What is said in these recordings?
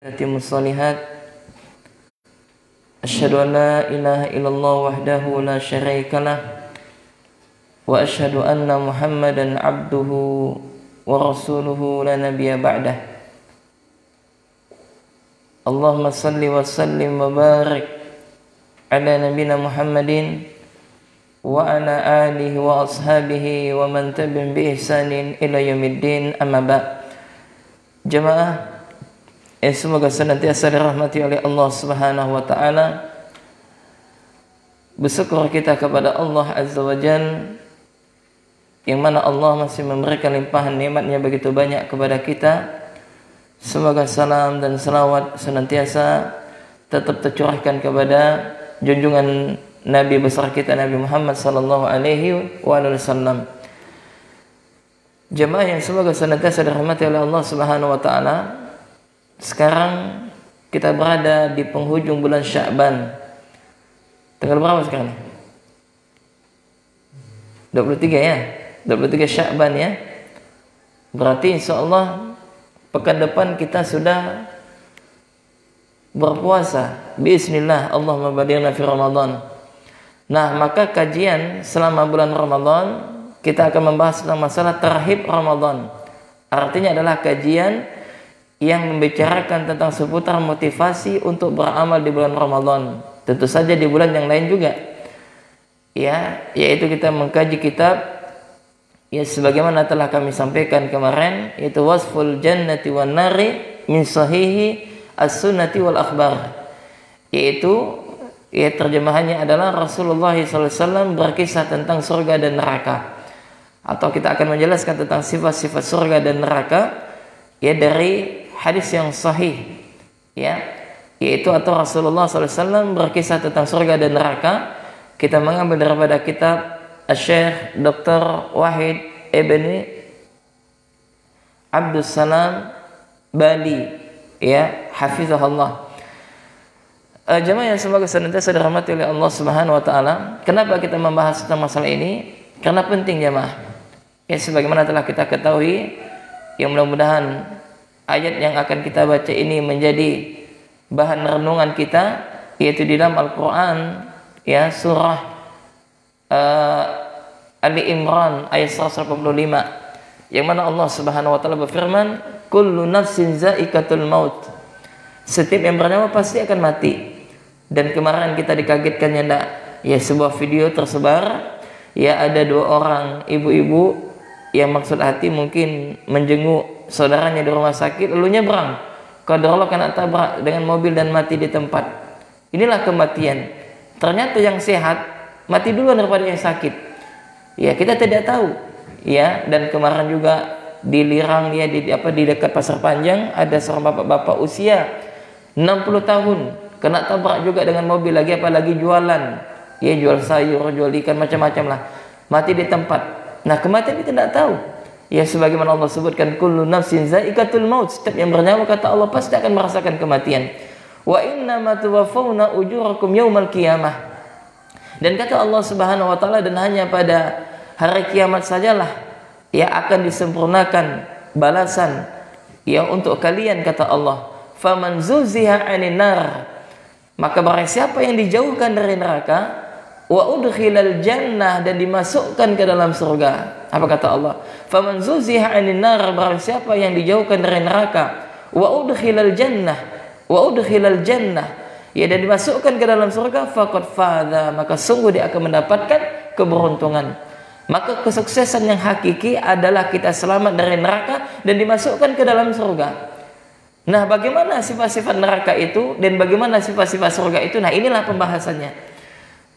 Musolihat. Asyhadu an la ilaha illallah wahdahu la syarikalah wa asyhadu anna Muhammadan abduhu wa rasuluhu la nabiyya ba'dah. Allahumma salli wa sallim wa barik ala nabiyina Muhammadin wa ala alihi wa ashabihi wa man tabi'ahum bi ihsanin ila yaumiddin, amma ba'd. Jemaah semoga senantiasa dirahmati oleh Allah Subhanahu wa taala. Bersyukur kita kepada Allah Azza wa Jalla, yang mana Allah masih memberikan limpahan nikmatnya begitu banyak kepada kita. Semoga salam dan salawat senantiasa tetap tercurahkan kepada junjungan Nabi besar kita, Nabi Muhammad sallallahu alaihi wasallam. Jemaah yang semoga senantiasa dirahmati oleh Allah Subhanahu wa taala. Sekarang kita berada di penghujung bulan Sya'ban. Tanggal berapa sekarang? 23 ya? 23 Sya'ban ya? Berarti insyaallah pekan depan kita sudah berpuasa. Bismillah, Allahumma balighna fi Ramadan. Nah, maka kajian selama bulan Ramadan kita akan membahas tentang masalah tarhib Ramadan. Artinya adalah kajian yang membicarakan tentang seputar motivasi untuk beramal di bulan Ramadan. Tentu saja di bulan yang lain juga. Ya, yaitu kita mengkaji kitab ya sebagaimana telah kami sampaikan kemarin, yaitu Wasful Jannati wan Nari min Sahihi As-Sunnati wal Akhbar. Yaitu ya terjemahannya adalah Rasulullah SAW berkisah tentang surga dan neraka. Atau kita akan menjelaskan tentang sifat-sifat surga dan neraka ya dari hadis yang sahih ya, yaitu atau Rasulullah SAW berkisah tentang surga dan neraka. Kita mengambil daripada kitab Syekh Dr. Wahid Ibni Abdul Salam Bali ya, hafizahullah. Jemaah yang semoga senantiasa dirahmati oleh Allah Subhanahu wa taala. Kenapa kita membahas tentang masalah ini? Karena penting jemaah. Ya sebagaimana telah kita ketahui, yang mudah-mudahan ayat yang akan kita baca ini menjadi bahan renungan kita, yaitu di dalam Al-Quran ya, surah Ali Imran ayat 185, yang mana Allah Subhanahu wa taala berfirman, kullu nafsin za'iqatul maut. Setiap yang bernyawa pasti akan mati. Dan kemarin kita dikagetkan ya sebuah video tersebar ya, ada dua orang ibu-ibu yang maksud hati mungkin menjenguk saudaranya di rumah sakit, lalu nyebrang, qadarullah kena tabrak dengan mobil dan mati di tempat. Inilah kematian. Ternyata yang sehat mati duluan daripada yang sakit. Ya, kita tidak tahu. Ya, dan kemarin juga di Lirang ya, di dekat Pasar Panjang ada seorang bapak-bapak usia 60 tahun kena tabrak juga dengan mobil, lagi apalagi jualan. Ya, jual sayur, jual ikan, macam-macam lah. Mati di tempat. Nah, kematian kita tidak tahu. Ya, sebagaimana Allah sebutkan, kullu nafsin za'iqatul maut. Setiap yang bernyawa kata Allah pasti akan merasakan kematian. Wa innama tuwaffawna ujurakum yaumal qiyamah. Dan kata Allah Subhanahu wa taala, dan hanya pada hari kiamat sajalah ya akan disempurnakan balasan ya untuk kalian, kata Allah. Faman zuziha 'anil nar, maka barang siapa yang dijauhkan dari neraka, wa udkhilal jannah, dan dimasukkan ke dalam surga. Apa kata Allah? Faman zuziha 'anil nar, barang siapa yang dijauhkan dari neraka, wa udkhilal jannah ya, dan dimasukkan ke dalam surga, faqad faza, maka sungguh dia akan mendapatkan keberuntungan. Maka kesuksesan yang hakiki adalah kita selamat dari neraka dan dimasukkan ke dalam surga. Nah, bagaimana sifat-sifat neraka itu dan bagaimana sifat-sifat surga itu? Nah, inilah pembahasannya.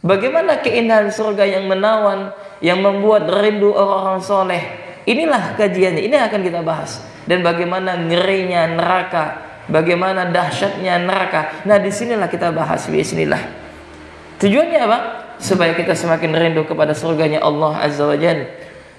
Bagaimana keindahan surga yang menawan, yang membuat rindu orang-orang soleh. Inilah kajiannya, ini akan kita bahas. Dan bagaimana ngerinya neraka, bagaimana dahsyatnya neraka. Nah, disinilah kita bahas, bismillah. Tujuannya apa? Supaya kita semakin rindu kepada surganya Allah Azza wa Jalla.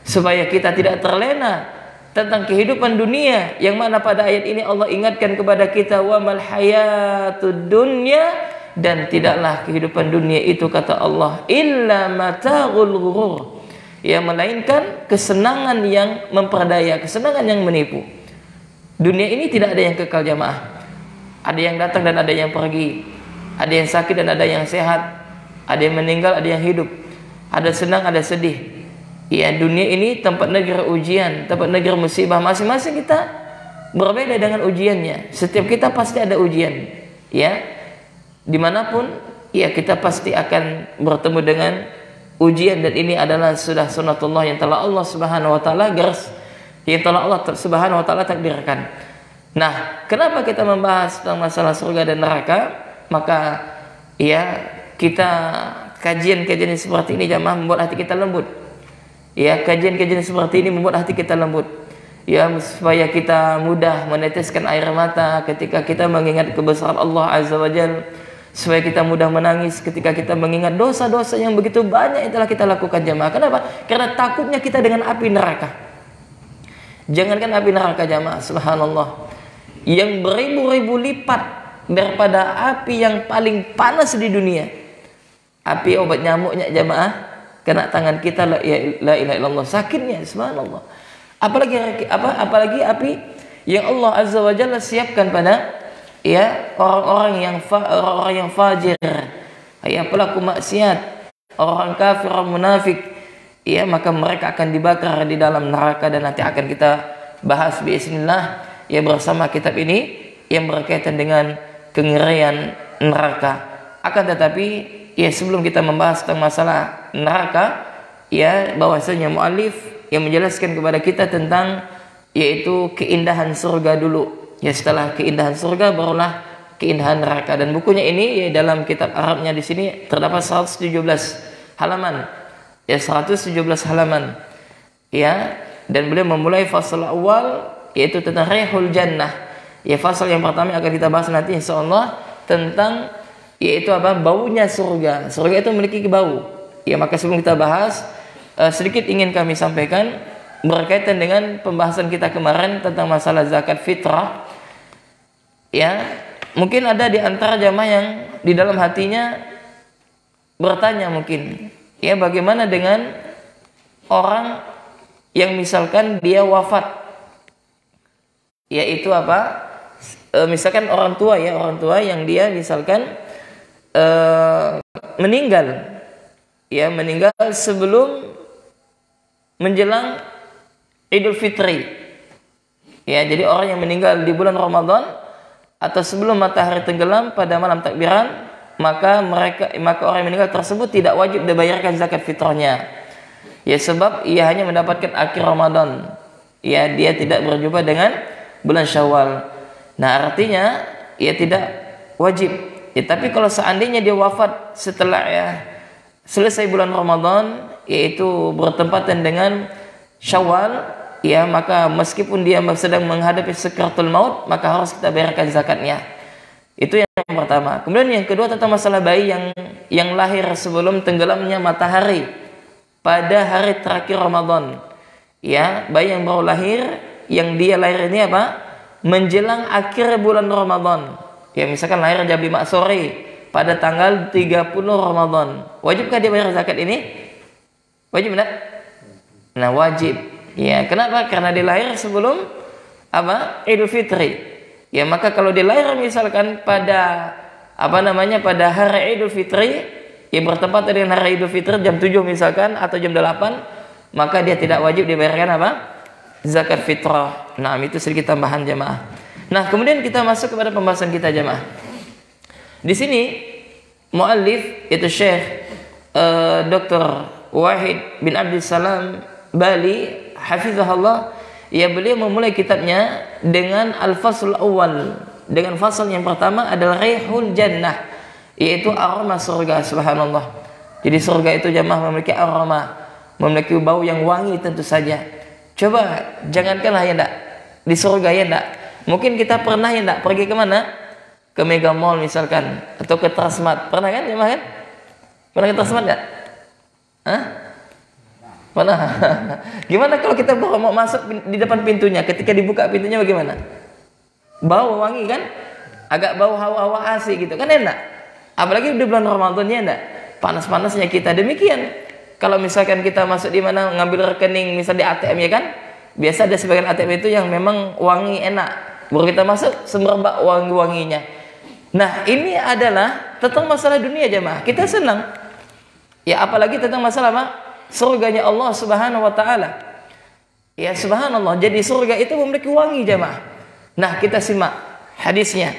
Supaya kita tidak terlena tentang kehidupan dunia, yang mana pada ayat ini Allah ingatkan kepada kita, wa mal hayatud dunya, dan tidaklah kehidupan dunia itu, kata Allah, illa mata'ul ghurur, ya melainkan kesenangan yang memperdaya, kesenangan yang menipu. Dunia ini tidak ada yang kekal jamaah. Ada yang datang dan ada yang pergi. Ada yang sakit dan ada yang sehat. Ada yang meninggal, ada yang hidup. Ada senang, ada sedih. Ya, dunia ini tempat negara ujian, tempat negara musibah. Masing-masing kita berbeda dengan ujiannya. Setiap kita pasti ada ujian. Ya, dimanapun, ya kita pasti akan bertemu dengan ujian, dan ini adalah sudah sunatullah yang telah Allah Subhanahu wa taala garis, yang telah Allah Subhanahu wa taala takdirkan. Nah, kenapa kita membahas tentang masalah surga dan neraka? Maka ya kita kajian-kajian seperti ini jamaah membuat hati kita lembut. Ya, kajian-kajian seperti ini membuat hati kita lembut. Ya, supaya kita mudah meneteskan air mata ketika kita mengingat kebesaran Allah Azza wa Jalla. Supaya kita mudah menangis ketika kita mengingat dosa-dosa yang begitu banyak yang telah kita lakukan jamaah. Kenapa? Karena takutnya kita dengan api neraka. Jangankan api neraka jamaah, subhanallah, yang beribu-ribu lipat daripada api yang paling panas di dunia, api obat nyamuknya jamaah, kena tangan kita, la ilaha illallah, sakitnya subhanallah. Apalagi api yang Allah Azza wa Jalla siapkan pada ya orang-orang yang fajir, ya pelaku maksiat, orang kafir, orang munafik, ya maka mereka akan dibakar di dalam neraka, dan nanti akan kita bahas bismillah ya bersama kitab ini yang berkaitan dengan kengerian neraka. Akan tetapi ya sebelum kita membahas tentang masalah neraka, ya bahwasanya muallif yang menjelaskan kepada kita tentang yaitu keindahan surga dulu. Ya, setelah keindahan surga barulah keindahan neraka, dan bukunya ini ya dalam kitab Arabnya di sini terdapat 117 halaman. Ya, 117 halaman. Ya, dan beliau memulai fasal awal yaitu tentang Rihul Jannah. Ya, fasal yang pertama akan kita bahas nanti insyaallah tentang yaitu apa? Baunya surga. Surga itu memiliki bau. Ya, maka sebelum kita bahas sedikit ingin kami sampaikan berkaitan dengan pembahasan kita kemarin tentang masalah zakat fitrah. Ya, mungkin ada di antara jamaah yang di dalam hatinya bertanya mungkin, ya bagaimana dengan orang yang misalkan dia wafat, yaitu apa? Misalkan orang tua yang dia misalkan meninggal, ya meninggal sebelum menjelang Idul Fitri. Ya, jadi orang yang meninggal di bulan Ramadan atau sebelum matahari tenggelam pada malam takbiran, maka orang yang meninggal tersebut tidak wajib dibayarkan zakat fitrahnya. Ya, sebab ia hanya mendapatkan akhir Ramadan. Ya, dia tidak berjumpa dengan bulan Syawal. Nah, artinya ia tidak wajib. Ya, tapi kalau seandainya dia wafat setelah ya selesai bulan Ramadan, yaitu bertempatan dengan Syawal, ya maka meskipun dia sedang menghadapi sakaratul maut, maka harus kita bayarkan zakatnya. Itu yang pertama. Kemudian yang kedua tentang masalah bayi yang lahir sebelum tenggelamnya matahari pada hari terakhir Ramadan. Ya, bayi yang baru lahir, yang dia lahir ini apa? Menjelang akhir bulan Ramadan. Ya, misalkan lahir jam 5 sore pada tanggal 30 Ramadan. Wajibkah dia bayar zakat ini? Wajib enggak? Nah, wajib. Ya, kenapa? Karena dia lahir sebelum apa? Idul Fitri. Ya, maka kalau dia lahir misalkan pada pada hari Idul Fitri, yang bertepatan dengan hari Idul Fitri jam 7 misalkan atau jam 8, maka dia tidak wajib dibayarkan apa? Zakat fitrah. Nah, itu sedikit tambahan jemaah. Nah, kemudian kita masuk kepada pembahasan kita jemaah. Di sini muallif yaitu Syekh Dr. Wahid bin Abdul Salam Bali hafizahullah, ya beliau memulai kitabnya dengan al-fasl awal, dengan fasal yang pertama adalah Rihul Jannah, yaitu aroma surga. Subhanallah. Jadi surga itu jemaah memiliki aroma, memiliki bau yang wangi tentu saja. Coba jangankanlah ya enggak di surga ya enggak. Mungkin kita pernah ya enggak pergi ke mana? Ke Mega Mall misalkan atau ke Transmart. Pernah kan jemaah kan? Pernah ke Transmart enggak? Hah? Mana? Gimana kalau kita mau masuk di depan pintunya, ketika dibuka pintunya bagaimana? Bau wangi kan? Agak bau hawa-hawa AC gitu kan, enak. Apalagi di bulan Ramadannya enggak? Panas-panasnya kita demikian. Kalau misalkan kita masuk di mana ngambil rekening misal di ATM ya kan? Biasa ada sebagian ATM itu yang memang wangi enak. Baru kita masuk semerbak wangi-wanginya. Nah, ini adalah tentang masalah dunia jemaah. Kita senang. Ya, apalagi tentang masalah apa? Surganya Allah Subhanahu wa taala. Ya, subhanallah. Jadi surga itu memiliki wangi jemaah. Nah, kita simak hadisnya.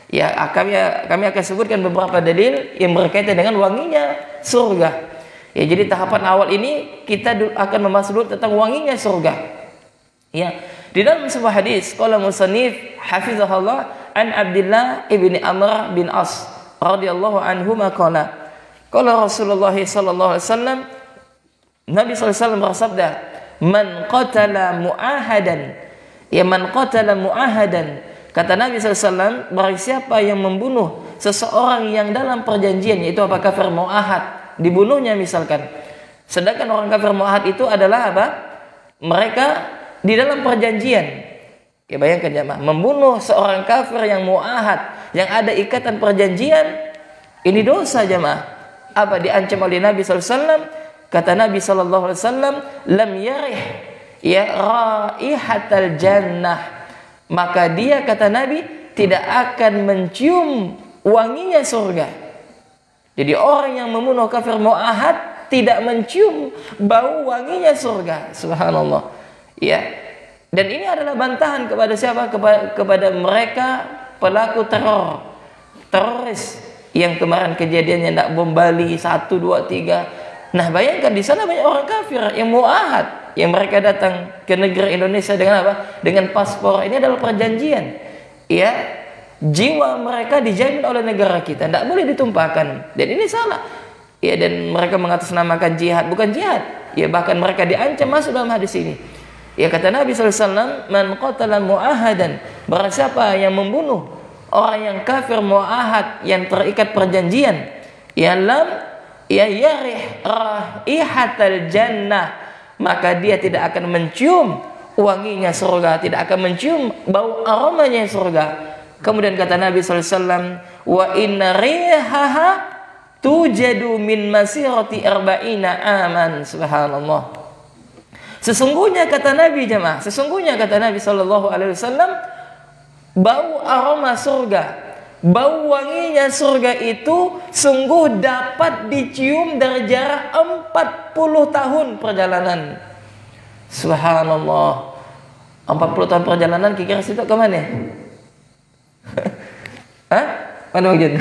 Ya, kami akan sebutkan beberapa dalil yang berkaitan dengan wanginya surga. Ya, jadi tahapan awal ini kita akan membahas dulu tentang wanginya surga. Ya, di dalam sebuah hadis, qala musannif hafizahullah an Abdullah ibni Amr bin As radhiyallahu anhuma qala Rasulullah sallallahu alaihi wasallam, Nabi sallallahu alaihi wasallam bersabda, man qatala mu'ahadan, ya man qatala mu'ahadan, kata Nabi sallallahu alaihi wasallam, barang siapa yang membunuh seseorang yang dalam perjanjian, yaitu apa, kafir mu'ahad, dibunuhnya misalkan. Sedangkan orang kafir mu'ahad itu adalah apa? Mereka di dalam perjanjian. Ya, bayangkan jemaah, membunuh seorang kafir yang mu'ahad, yang ada ikatan perjanjian, ini dosa jemaah. Apa diancam oleh Nabi sallallahu alaihi wasallam? Kata Nabi sallallahu alaihi wasallam, lam yarih ya raihatal jannah, maka dia, kata Nabi, tidak akan mencium wanginya surga. Jadi orang yang membunuh kafir mu'ahad tidak mencium bau wanginya surga. Subhanallah. Ya. Dan ini adalah bantahan kepada siapa? Kepada mereka pelaku teroris yang kemarin kejadiannya nak bom Bali 1, 2, 3. Nah, bayangkan di sana banyak orang kafir yang mu'ahad, yang mereka datang ke negeri Indonesia dengan apa? Dengan paspor. Ini adalah perjanjian. Ya, jiwa mereka dijamin oleh negara kita, tidak boleh ditumpahkan. Dan ini salah. Ya, dan mereka mengatasnamakan jihad, bukan jihad. Ya, bahkan mereka diancam masuk dalam hadis ini. Ya, kata Nabi sallallahu alaihi wasallam, man qatala mu'ahadan, barang siapa yang membunuh orang yang kafir mu'ahad, yang terikat perjanjian, ya lam ya yarih raihatal jannah, maka dia tidak akan mencium wanginya surga, tidak akan mencium bau aromanya surga. Kemudian kata Nabi sallallahu alaihi wasallam, wa inna rihaha tujadu min masirati arba'ina aman. Subhanallah. Sesungguhnya kata Nabi jemaah, sesungguhnya kata Nabi sallallahu alaihi wasallam, bau aroma surga, bau wanginya surga itu sungguh dapat dicium dari jarak 40 tahun perjalanan. Subhanallah. 40 tahun perjalanan, kira-kira situ ke mana? Hah? Mana mungkin?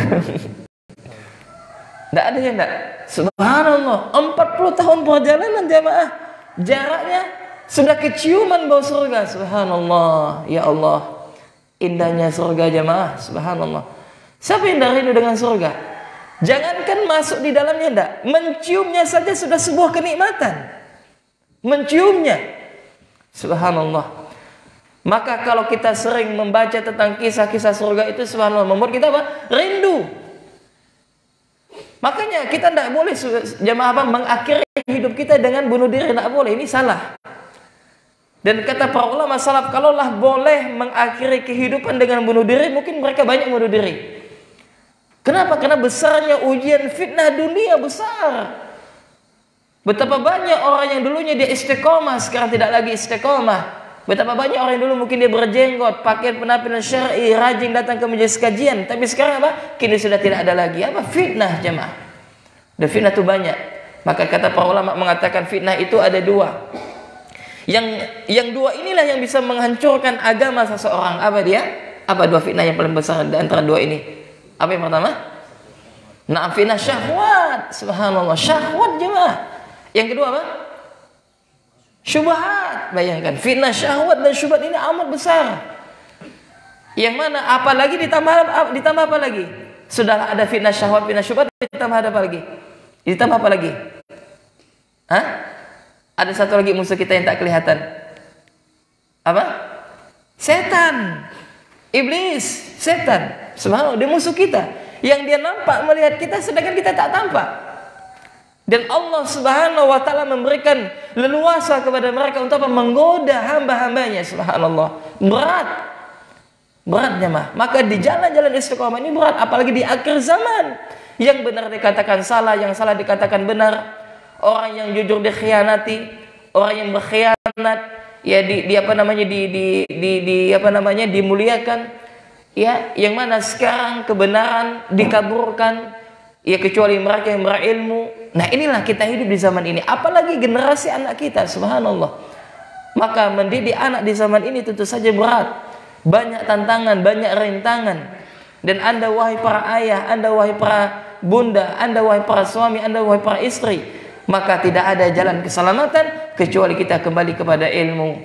Tidak ada ya, enggak? Subhanallah. 40 tahun perjalanan jemaah. Jaraknya sudah keciuman bau surga. Subhanallah. Ya Allah, indahnya surga jemaah. Subhanallah. Siapa yang dah rindu dengan surga? Jangankan masuk di dalamnya, enggak, menciumnya saja sudah sebuah kenikmatan. Menciumnya. Subhanallah. Maka kalau kita sering membaca tentang kisah-kisah surga itu, subhanallah, membuat kita apa? Rindu. Makanya kita tidak boleh jemaah apa, mengakhiri hidup kita dengan bunuh diri, tidak boleh. Ini salah. Dan kata para ulama salaf, kalaulah boleh mengakhiri kehidupan dengan bunuh diri, mungkin mereka banyak bunuh diri. Kenapa? Karena besarnya ujian fitnah dunia besar. Betapa banyak orang yang dulunya dia istiqomah, sekarang tidak lagi istiqomah. Betapa banyak orang yang dulu mungkin dia berjenggot, pakaian penampilan syar'i, rajin datang ke majelis kajian, tapi sekarang apa? Kini sudah tidak ada lagi. Apa? Fitnah jemaah. Dan fitnah itu banyak. Maka kata para ulama mengatakan fitnah itu ada dua. Yang dua inilah yang bisa menghancurkan agama seseorang. Apa dia? Apa dua fitnah yang paling besar di antara dua ini? Apa yang pertama? Nah, fitnah syahwat. Subhanallah, syahwat jemaah. Yang kedua apa? Syubhat. Bayangkan, fitnah syahwat dan syubhat ini amat besar. Yang mana apalagi ditambah apa lagi? Sudah ada fitnah syahwat, fitnah syubhat, ditambah ada apa lagi? Ditambah apa lagi? Hah? Ada satu lagi musuh kita yang tak kelihatan. Apa? Setan. Iblis, setan. Subhanallah, dia musuh kita. Yang dia nampak melihat kita sedangkan kita tak tampak. Dan Allah Subhanahu wa taala memberikan leluasa kepada mereka untuk apa? Menggoda hamba-hambanya. Subhanallah. Berat jemaah. Maka di jalan-jalan istiqomah ini berat, apalagi di akhir zaman. Yang benar dikatakan salah, yang salah dikatakan benar. Orang yang jujur dikhianati, orang yang berkhianat ya dimuliakan. ya, yang mana sekarang kebenaran dikaburkan, ya kecuali mereka yang berilmu. Nah inilah kita hidup di zaman ini, apalagi generasi anak kita, subhanallah. Maka mendidik anak di zaman ini tentu saja berat, banyak tantangan, banyak rintangan. Dan Anda wahai para ayah, Anda wahai para bunda, Anda wahai para suami, Anda wahai para istri, maka tidak ada jalan keselamatan kecuali kita kembali kepada ilmu.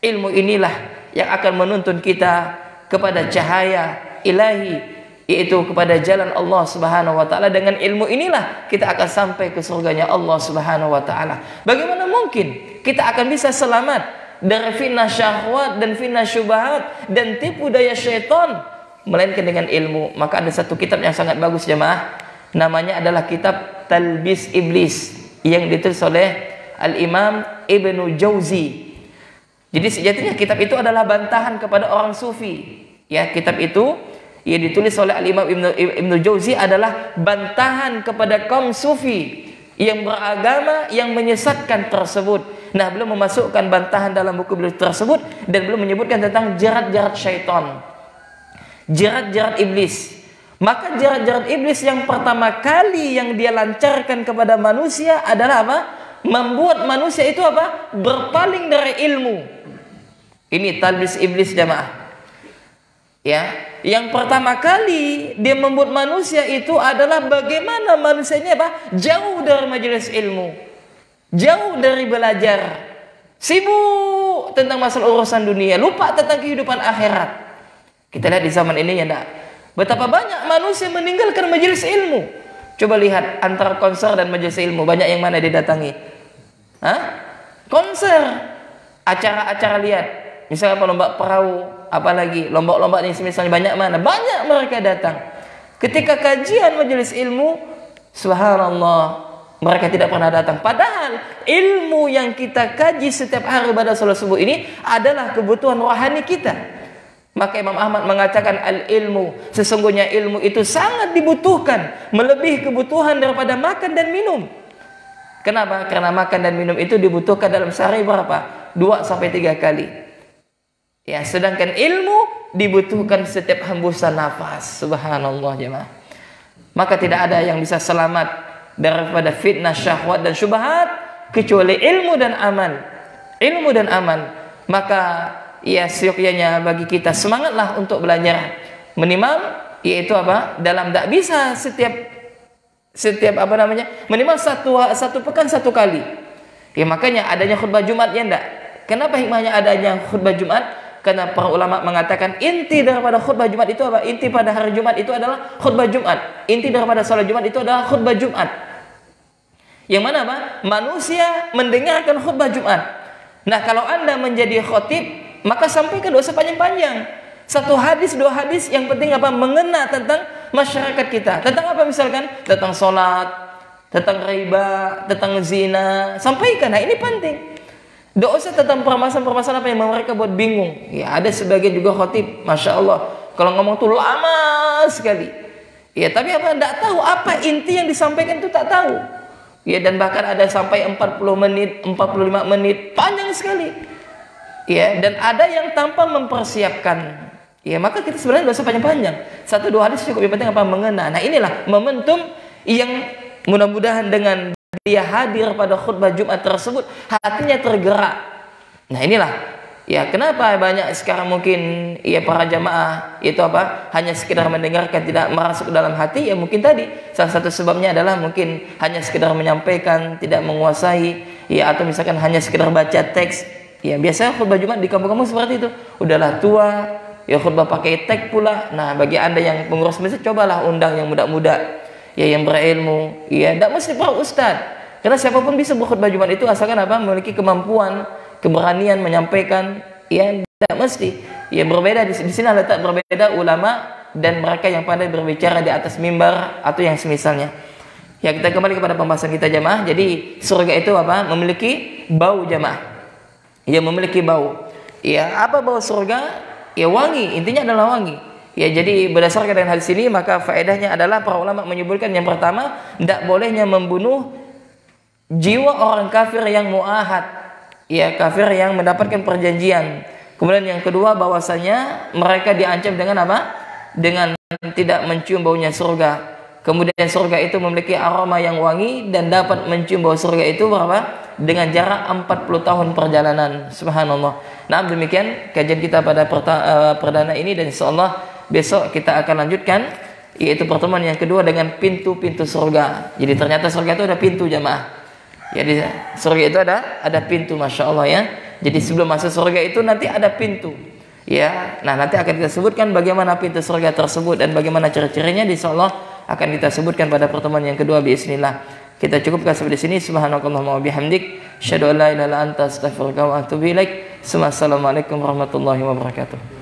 Ilmu inilah yang akan menuntun kita kepada cahaya ilahi, yaitu kepada jalan Allah Subhanahu wa taala. Dengan ilmu inilah kita akan sampai ke surganya Allah Subhanahu wa taala. Bagaimana mungkin kita akan bisa selamat dari fitnah syahwat dan fitnah syubhat dan tipu daya syaitan melainkan dengan ilmu? Maka ada satu kitab yang sangat bagus jemaah, namanya adalah kitab Talbis Iblis yang ditulis oleh Al-Imam Ibnu Jauzi. Jadi sejatinya kitab itu adalah bantahan kepada orang sufi. Ya, kitab itu yang ditulis oleh Al-Imam Ibnu Jauzi adalah bantahan kepada kaum sufi yang beragama yang menyesatkan tersebut. Nah, belum memasukkan bantahan dalam buku beliau tersebut dan belum menyebutkan tentang jerat-jerat syaitan, jerat-jerat iblis. Maka jerat-jerat iblis yang pertama kali yang dia lancarkan kepada manusia adalah apa? Membuat manusia itu apa? Berpaling dari ilmu. Ini talbis iblis jamaah. Ya, yang pertama kali dia membuat manusia itu adalah bagaimana manusia ini apa? Jauh dari majelis ilmu, jauh dari belajar, sibuk tentang masalah urusan dunia, lupa tentang kehidupan akhirat. Kita lihat di zaman ini ya enggak? Betapa banyak manusia meninggalkan majelis ilmu. Coba lihat antara konser dan majelis ilmu, banyak yang mana didatangi? Hah? Konser, acara-acara lihat. Misalnya apa, lomba perahu, apalagi lomba-lomba ini misalnya banyak mana? Banyak mereka datang. Ketika kajian majelis ilmu, subhanallah, mereka tidak pernah datang. Padahal ilmu yang kita kaji setiap hari pada salat subuh ini adalah kebutuhan rohani kita. Maka Imam Ahmad mengatakan al-ilmu, sesungguhnya ilmu itu sangat dibutuhkan, melebihi kebutuhan daripada makan dan minum. Kenapa? Karena makan dan minum itu dibutuhkan dalam sehari berapa? 2-3 kali. Ya, sedangkan ilmu dibutuhkan setiap hembusan nafas. Subhanallah jemaah. Maka tidak ada yang bisa selamat daripada fitnah syahwat dan syubhat kecuali ilmu dan amal. Ilmu dan amal. Maka ya seyogyanya bagi kita semangatlah untuk belajar minimal, yaitu apa? Dalam tak bisa setiap apa namanya? Minimal satu pekan satu kali. Ya makanya adanya khutbah Jumat ya enggak? Kenapa hikmahnya adanya khutbah Jumat? Karena para ulama mengatakan inti daripada khutbah Jumat itu apa? Inti pada hari Jumat itu adalah khutbah Jumat. Inti daripada salat Jumat itu adalah khutbah Jumat. Yang mana apa? Manusia mendengarkan khutbah Jumat. Nah, kalau Anda menjadi khotib, maka sampaikan doa sepanjang-panjang. 1 hadis, 2 hadis, yang penting apa? Mengena tentang masyarakat kita. Tentang apa misalkan? Tentang sholat, tentang riba, tentang zina. Sampaikan. Nah, ini penting. Tidak usah tentang permasalahan-permasalahan apa yang mereka buat bingung. Ya, ada sebagian juga khotib, masya Allah, kalau ngomong tuh lama sekali. Ya, tapi apa? Tidak tahu apa inti yang disampaikan itu, tak tahu. Ya, dan bahkan ada sampai 40 menit, 45 menit, panjang sekali. Ya, dan ada yang tanpa mempersiapkan. Ya, maka kita sebenarnya tidak usah panjang-panjang. 1-2 hadis cukup, yang penting apa? Mengena. Nah, inilah momentum yang mudah-mudahan dengan dia hadir pada khutbah Jumat tersebut, hatinya tergerak. Nah inilah, ya kenapa banyak sekarang mungkin ya para jamaah itu apa? Hanya sekedar mendengarkan, tidak merasuk dalam hati. Ya mungkin tadi salah satu sebabnya adalah mungkin hanya sekedar menyampaikan, tidak menguasai. Ya atau misalkan hanya sekedar baca teks. Ya biasanya khutbah Jumat di kampung-kampung seperti itu. Udahlah tua, ya khutbah pakai teks pula. Nah bagi Anda yang pengurus masjid, cobalah undang yang muda-muda. Ya yang berilmu, ya tidak mesti para ustaz. Karena siapapun bisa berkhutbah Jumat itu asalkan apa? Memiliki kemampuan, keberanian menyampaikan. Ya tidak mesti. Ya berbeda di sini letak berbeda ulama dan mereka yang pandai berbicara di atas mimbar atau yang semisalnya. Ya kita kembali kepada pembahasan kita jamaah. Jadi surga itu apa? Memiliki bau jamaah. Ya memiliki bau. Ya apa bau surga? Ya wangi. Intinya adalah wangi. Ya jadi berdasarkan dengan hadis ini maka faedahnya adalah para ulama menyebutkan yang pertama, tidak bolehnya membunuh jiwa orang kafir yang muahad, ya kafir yang mendapatkan perjanjian. Kemudian yang kedua bahwasanya mereka diancam dengan apa? dengan tidak mencium baunya surga. Kemudian surga itu memiliki aroma yang wangi dan dapat mencium bau surga itu berapa? Dengan jarak 40 tahun perjalanan. Subhanallah. Nah, demikian kajian kita pada perdana ini, dan insyaallah besok kita akan lanjutkan, yaitu pertemuan yang kedua dengan pintu-pintu surga. Jadi ternyata surga itu ada pintu, jamaah. Jadi surga itu ada pintu, masya Allah ya. Jadi sebelum masuk surga itu nanti ada pintu. Ya, nah nanti akan kita sebutkan bagaimana pintu surga tersebut dan bagaimana ciri-cirinya, insyaallah akan kita sebutkan pada pertemuan yang kedua bismillah. Kita cukupkan sampai di sini. Subhanakallahumma wa bihamdik, asyhadu an la ilaha illa anta, astaghfiruka wa atubu ilaik. Assalamualaikum warahmatullahi wabarakatuh.